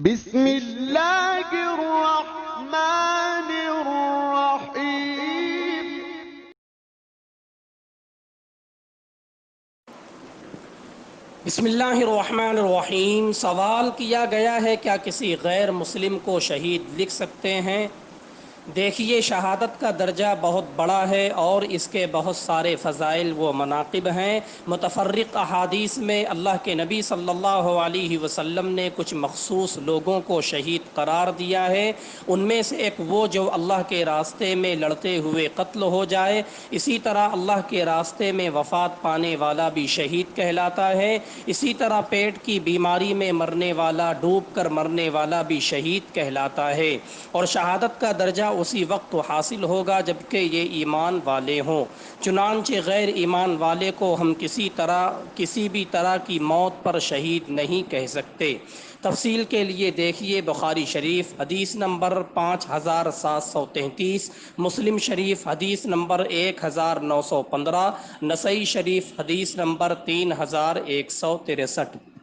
بسم اللہ الرحمن الرحیم۔ بسم اللہ الرحمن الرحیم۔ سوال کیا گیا ہے کیا کسی غیر مسلم کو شہید لکھ سکتے ہیں؟ دیکھیے، شہادت کا درجہ بہت بڑا ہے اور اس کے بہت سارے فضائل و مناقب ہیں۔ متفرق احادیث میں اللہ کے نبی صلی اللہ علیہ وسلم نے کچھ مخصوص لوگوں کو شہید قرار دیا ہے۔ ان میں سے ایک وہ جو اللہ کے راستے میں لڑتے ہوئے قتل ہو جائے۔ اسی طرح اللہ کے راستے میں وفات پانے والا بھی شہید کہلاتا ہے۔ اسی طرح پیٹ کی بیماری میں مرنے والا، ڈوب کر مرنے والا بھی شہید کہلاتا ہے۔ اور شہادت کا درجہ اسی وقت حاصل ہوگا جبکہ یہ ایمان والے ہوں۔ چنانچہ غیر ایمان والے کو ہم کسی بھی طرح کی موت پر شہید نہیں کہہ سکتے۔ تفصیل کے لیے دیکھیے بخاری شریف حدیث نمبر 5733، مسلم شریف حدیث نمبر 1915، نسائی شریف حدیث نمبر 3163۔